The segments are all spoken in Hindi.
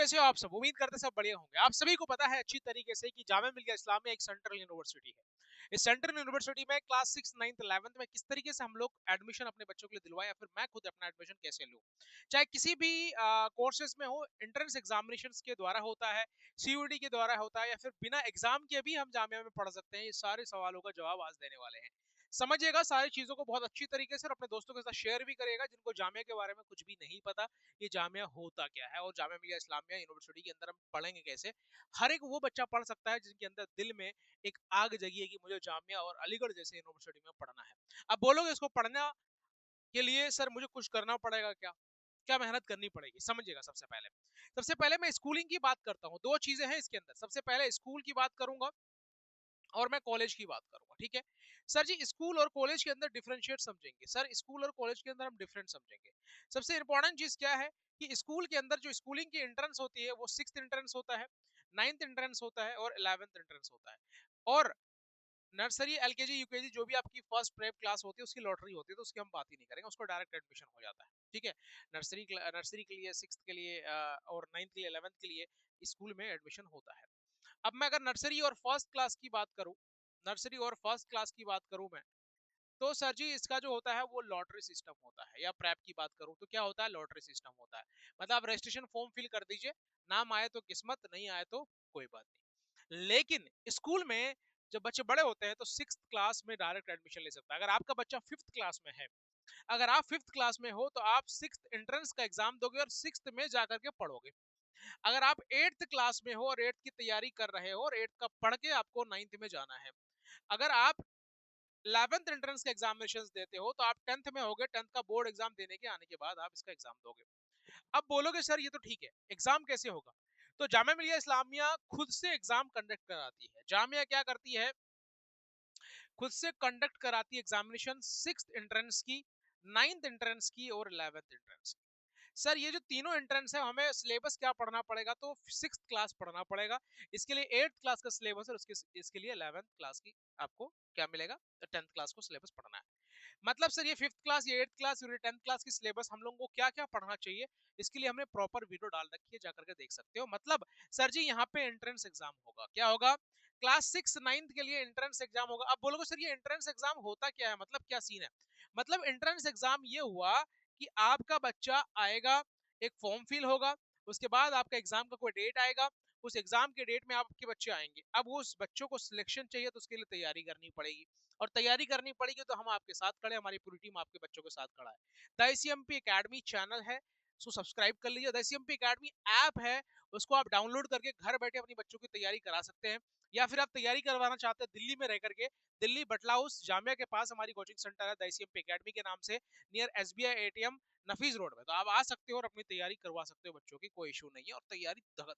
कैसे हो आप सब? उम्मीद करते सब बढ़िया होंगे। आप सभी को पता है अच्छी तरीके से कि जामिया मिलिया इस्लामिया एक सेंट्रल यूनिवर्सिटी है। इस सेंट्रल यूनिवर्सिटी में क्लास 6, 9th, 11th में किस तरीके से हम लोग एडमिशन अपने बच्चों के लिए दिलवाए, या फिर मैं खुद अपना एडमिशन कैसे लूं, चाहे किसी भी कोर्सेज में हो। एंट्रेंस एग्जामिनेशन के द्वारा होता है, सीयूईटी के द्वारा होता है, या फिर बिना एग्जाम के भी हम जामिया में पढ़ सकते हैं। ये सारे सवालों का जवाब आज देने वाले हैं। समझिएगा सारी चीजों को बहुत अच्छी तरीके से, और अपने दोस्तों के साथ शेयर भी करेगा जिनको जामिया के बारे में कुछ भी नहीं पता। ये जामिया होता क्या है और जामिया मिलिया इस्लामिया यूनिवर्सिटी के अंदर हम पढ़ेंगे कैसे। हर एक वो बच्चा पढ़ सकता है जिनके अंदर दिल में एक आग जगी है कि मुझे जामिया और अलीगढ़ जैसे यूनिवर्सिटी में पढ़ना है। अब बोलोगे इसको पढ़ना के लिए सर मुझे कुछ करना पड़ेगा क्या, क्या मेहनत करनी पड़ेगी? समझिएगा, सबसे पहले मैं स्कूलिंग की बात करता हूँ। दो चीजें हैं इसके अंदर। सबसे पहले स्कूल की बात करूंगा और मैं कॉलेज की बात करूंगा, ठीक है। सर जी, स्कूल और कॉलेज के अंदर डिफरेंशिएट समझेंगे। सर, स्कूल और कॉलेज के अंदर हम डिफरेंट समझेंगे। सबसे इंपॉर्टेंट चीज क्या है कि स्कूल के अंदर जो स्कूलिंग की एंट्रेंस होती है वो 6th एंट्रेंस होता है, 9th एंट्रेंस होता है और 11th एंट्रेंस होता है। और नर्सरी, एलकेजी, यूकेजी जो भी आपकी फर्स्ट प्रेप क्लास होती है उसकी लॉटरी होती है, तो उसकी हम बात ही नहीं करेंगे, उसको डायरेक्ट एडमिशन हो जाता है, ठीक है। नर्सरी के लिए, 6th के लिए और 9th के लिए, 11th के लिए स्कूल में एडमिशन होता है। अब मैं अगर नर्सरी और फर्स्ट क्लास की बात करूं, नर्सरी और फर्स्ट क्लास की बात करूं मैं, तो सर जी इसका जो होता है वो लॉटरी सिस्टम होता है। या प्रेप की बात करूं तो क्या होता है, लॉटरी सिस्टम होता है। मतलब आप रजिस्ट्रेशन फॉर्म फिल कर दीजिए, नाम आए तो किस्मत, नहीं आए तो कोई बात नहीं। लेकिन स्कूल में जब बच्चे बड़े होते हैं तो 6th क्लास में डायरेक्ट एडमिशन ले सकता है। अगर आपका बच्चा 5th क्लास में है, अगर आप 5th क्लास में हो तो आप 6th एंट्रेंस का एग्जाम दोगे और 6th में जाकर के पढ़ोगे। अगर आप 8th क्लास में हो और 8th की तैयारी कर रहे हो और 8th का पढ़ के आपको 9th में जाना है, अगर आप 11th एंट्रेंस के एग्जामिनेशन देते हो तो आप 10th में होगे, 10th का बोर्ड एग्जाम देने के आने के बाद आप इसका एग्जाम दोगे। अब बोलोगे सर ये तो ठीक है, एग्जाम कैसे होगा? तो जामिया मिलिया इस्लामिया खुद से एग्जाम कंडक्ट कराती है। जामिया क्या करती है, खुद से कंडक्ट कराती है एग्जामिनेशन 6th एंट्रेंस की, 9th एंट्रेंस की और 11th एंट्रेंस की। सर ये जो तीनों एंट्रेंस है हमें सिलेबस क्या पढ़ना पड़ेगा, तो 6th क्लास पढ़ना पड़ेगा। इसके लिए 8th क्लास का सिलेबस है, इसके लिए 11th क्लास की आपको क्या मिलेगा, तो 10th क्लास को सिलेबस पढ़ना है। मतलब सर ये 5th क्लास, ये 8th क्लास, ये 10th क्लास की सिलेबस हम लोगों को क्या क्या पढ़ना चाहिए, इसके लिए हमने प्रॉपर वीडियो डाल रखी है, जाकर के देख सकते हो। मतलब सर जी यहाँ पे एंट्रेंस एग्जाम होगा, क्या होगा, क्लास 6, 9th के लिए एंट्रेंस एग्जाम होगा। अब बोलोगे सर ये एंट्रेंस एग्जाम होता क्या है, मतलब क्या सीन है? मतलब एंट्रेंस एग्जाम ये हुआ कि आपका बच्चा आएगा, एक फॉर्म फिल होगा, उसके बाद आपका एग्जाम का कोई डेट आएगा, उस एग्जाम के डेट में आपके बच्चे आएंगे। अब वो उस बच्चों को सिलेक्शन चाहिए तो उसके लिए तैयारी करनी पड़ेगी, और तैयारी करनी पड़ेगी तो हम आपके साथ खड़े, हमारी पूरी टीम आपके बच्चों के साथ खड़ा है। द ICMP एकेडमी चैनल है, उसको सब्सक्राइब कर लीजिए। द ICMP एकेडमी ऐप है, उसको आप डाउनलोड करके घर बैठे अपनी बच्चों की तैयारी करा सकते हैं। या फिर आप तैयारी करवाना चाहते हैं दिल्ली में रह करके, दिल्ली बटला हाउस जामिया के पास हमारी कोचिंग सेंटर है द ICMP एकेडमी के नाम से, नियर SBI ATM नफीस रोड में। तो आप आ सकते हो और अपनी तैयारी करवा सकते हो बच्चों की, कोई इशू नहीं है। और तैयारी धम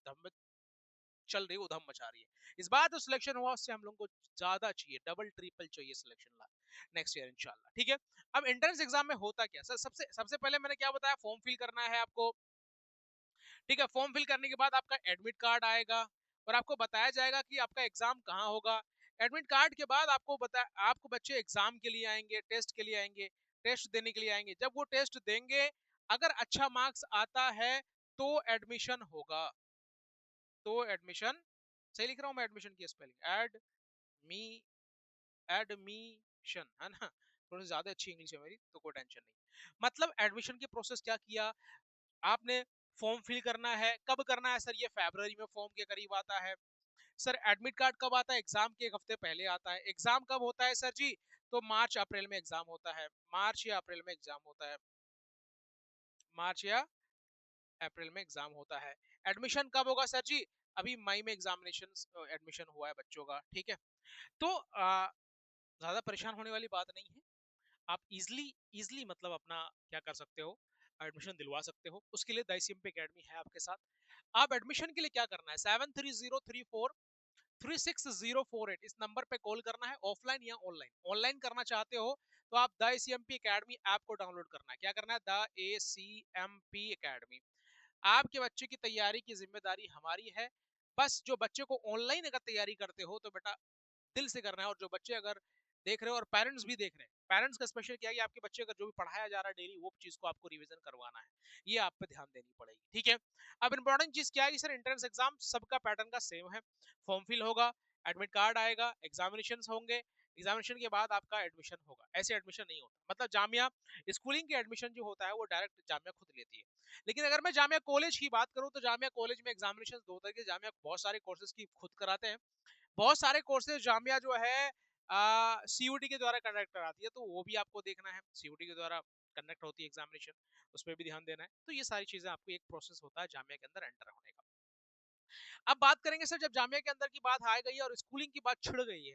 चल रही है, उधम मचा रही है। इस बार जो सिलेक्शन हुआ उससे हम लोग को ज्यादा चाहिए, डबल ट्रिपल चाहिए सिलेक्शन ला नेक्स्ट ईयर इंशाल्लाह, ठीक है। अब एंट्रेंस एग्जाम में होता क्या सर, सबसे सबसे पहले मैंने क्या बताया, फॉर्म फिल करना है आपको, ठीक है। फॉर्म फिल करने के बाद आपका एडमिट कार्ड आएगा और आपको बताया जाएगा कि आपका एग्जाम कहाँ होगा। एडमिट कार्ड के बाद आपको बच्चे एग्जाम के लिए आएंगे, टेस्ट के लिए आएंगे, टेस्ट देने के लिए आएंगे। जब वो टेस्ट देंगे, अगर अच्छा मार्क्स आता है तो एडमिशन होगा। तो एडमिशन, सही लिख रहा हूं मैं एडमिशन की स्पेलिंग, मी एडमिशन है ना, थोड़ी ज्यादा अच्छी इंग्लिश है मेरी तो कोई टेंशन नहीं। मतलब एडमिशन की प्रोसेस क्या किया आपने, फॉर्म फिल करना है। कब करना है सर, ये फरवरी में फॉर्म के करीब आता है। सर एडमिट कार्ड कब आता है, एग्जाम के एक हफ्ते पहले आता है। एग्जाम कब होता है सर जी, तो मार्च अप्रैल में एग्जाम होता है, मार्च या अप्रैल में एग्जाम होता है, मार्च या अप्रैल में एग्जाम होता है। एडमिशन कब होगा सर जी, अभी मई में एग्जामिनेशन एडमिशन हुआ है बच्चों का, ठीक है। तो ज्यादा परेशान होने वाली बात नहीं है। आप इजिली इजिली मतलब अपना क्या कर सकते हो, एडमिशन दिलवा सकते हो। उसके लिए द ICMP एकेडमी है आपके साथ। आप एडमिशन के लिए क्या करना है, 7303436048 इस नंबर पे कॉल करना है, ऑफलाइन या ऑनलाइन। ऑनलाइन करना चाहते हो तो आप द ICMP एकेडमी ऐप को डाउनलोड करना है। क्या करना है, द ACMP एकेडमी। आपके बच्चे की तैयारी की जिम्मेदारी हमारी है। बस जो बच्चे को ऑनलाइन अगर तैयारी करते हो तो बेटा दिल से करना है, और जो बच्चे अगर देख रहे हो और पेरेंट्स भी देख रहे हैं। पेरेंट्स का स्पेशल क्या है कि आपके बच्चे का जो भी पढ़ाया जा रहा है डेली वो चीज को आपको रिवीजन करवाना है, ये आप पे ध्यान देनी पड़ेगी, ठीक है। अब इंपॉर्टेंट चीज क्या है कि सर एंट्रेंस एग्जाम सबका पैटर्न का सेम है, फॉर्म फिल होगा, एडमिट कार्ड आएगा, एग्जामिनेशन होंगे, एग्जामिनेशन के बाद आपका एडमिशन होगा। ऐसे एडमिशन नहीं होता, मतलब जामिया स्कूलिंग के एडमिशन जो होता है वो डायरेक्ट जामिया खुद लेती है। लेकिन अगर मैं जामिया कॉलेज की बात करूं तो जामिया कॉलेज में एग्जामिनेशन दो तरह के, जामिया बहुत सारे कोर्सेज की खुद कराते हैं, बहुत सारे कोर्सेज जामिया जो है सीयूटी के द्वारा कंडक्ट कराती है, तो वो भी आपको देखना है, सीयूटी के द्वारा कंडक्ट होती है एग्जामिनेशन, उस पर भी ध्यान देना है। तो ये सारी चीजें आपको एक प्रोसेस होता है जामिया के अंदर एंटर होने का। अब बात करेंगे सर, जब जामिया के अंदर की बात आ गई है और स्कूलिंग की बात छिड़ गई है,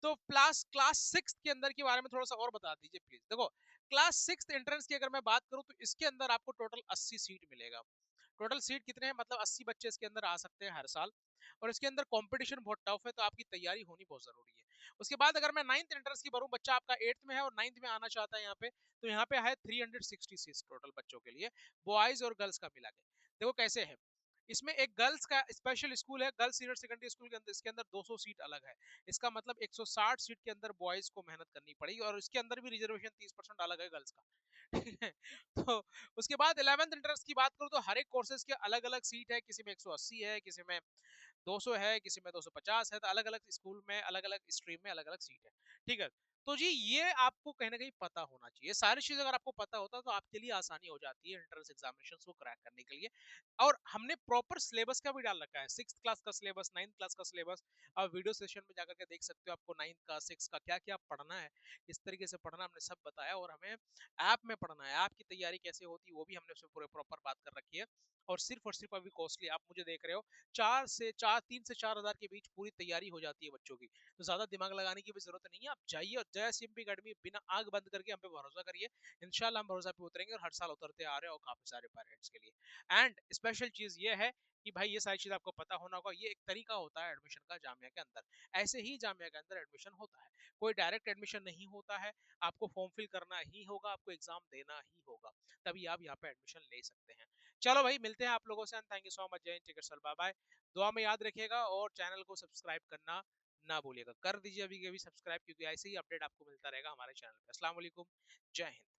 तो क्लास क्लास सिक्स के अंदर के बारे में थोड़ा सा और बता दीजिए प्लीज। देखो क्लास सिक्स एंट्रेंस की अगर मैं बात करूं तो इसके अंदर आपको टोटल 80 सीट मिलेगा। टोटल सीट कितने हैं, मतलब 80 बच्चे इसके अंदर आ सकते हैं हर साल, और इसके अंदर कंपटीशन बहुत टफ है, तो आपकी तैयारी होनी बहुत जरूरी है। उसके बाद अगर मैं नाइन्थ एंट्रेंस की भरूं, बच्चा आपका एट्थ में है और नाइन्थ में आना चाहता है यहाँ पे, तो यहाँ पे है 360 सीट टोटल बच्चों के लिए, बॉयज और गर्ल्स का मिला के। देखो कैसे है, इसमें एक गर्ल्स का स्पेशल स्कूल है, गर्ल्स सीनियर सेकेंडरी स्कूल के अंदर, इसके अंदर 200 सीट अलग है। इसका मतलब 160 सीट के अंदर बॉयज को मेहनत करनी पड़ेगी, और इसके अंदर भी रिजर्वेशन 30% अलग है गर्ल्स का। ठीक है, तो उसके बाद 11th इंटरेस्ट की बात करूं तो हर एक कोर्सेज के अलग अलग सीट है, किसी में 180 है, किसी में 200 है, किसी में 250 है, तो अलग अलग स्कूल में अलग अलग स्ट्रीम में अलग अलग सीट है, ठीक है। तो जी ये आपको कहीं ना कहीं पता होना चाहिए, सारी चीज अगर आपको पता होता तो आपके लिए आसानी हो जाती है एंट्रेंस एग्जामिनेशन को क्रैक करने के लिए। और हमने प्रॉपर सिलेबस का भी डाल रखा है, सिक्स क्लास का सिलेबस, नाइन्थ क्लास का सिलेबस। आप वीडियो सेशन में जाकर के देख सकते हो, आपको नाइन्थ का सिक्स का क्या क्या पढ़ना है, किस तरीके से पढ़ना हमने सब बताया, और हमें ऐप में पढ़ना है, ऐप की तैयारी कैसे होती है वो भी हमने उसमें पूरे प्रॉपर बात कर रखी है। और सिर्फ अभी कॉस्टली आप मुझे देख रहे हो, 3 से 4 हजार के बीच पूरी तैयारी हो जाती है बच्चों की, तो ज्यादा दिमाग लगाने की भी जरूरत नहीं है। आप जाइए और जय सीएमपी अकेडमी, बिना आग बंद करके हम पे भरोसा करिए, इंशाल्लाह हम भरोसा पे उतरेंगे, और हर साल उतरते आ रहे हैं, और काफी सारे पेरेंट्स के लिए। एंड स्पेशल चीज ये है कि भाई ये सारी चीज आपको पता होना होगा, ये एक तरीका होता है एडमिशन का जामिया के अंदर, ऐसे ही जामिया के अंदर एडमिशन होता है, कोई डायरेक्ट एडमिशन नहीं होता है। आपको फॉर्म फिल करना ही होगा, आपको एग्जाम देना ही होगा, तभी आप यहाँ पे एडमिशन ले सकते हैं। चलो भाई मिलते हैं आप लोगों से, थैंक यू सो मच, जय हिंद, take care, sir, bye bye. दुआ में याद रखिएगा, और चैनल को सब्सक्राइब करना ना भूलिएगा, कर दीजिए अभी अभी सब्सक्राइब, क्योंकि ऐसे ही अपडेट आपको मिलता रहेगा हमारे चैनल पे। अस्सलाम वालेकुम, जय हिंद।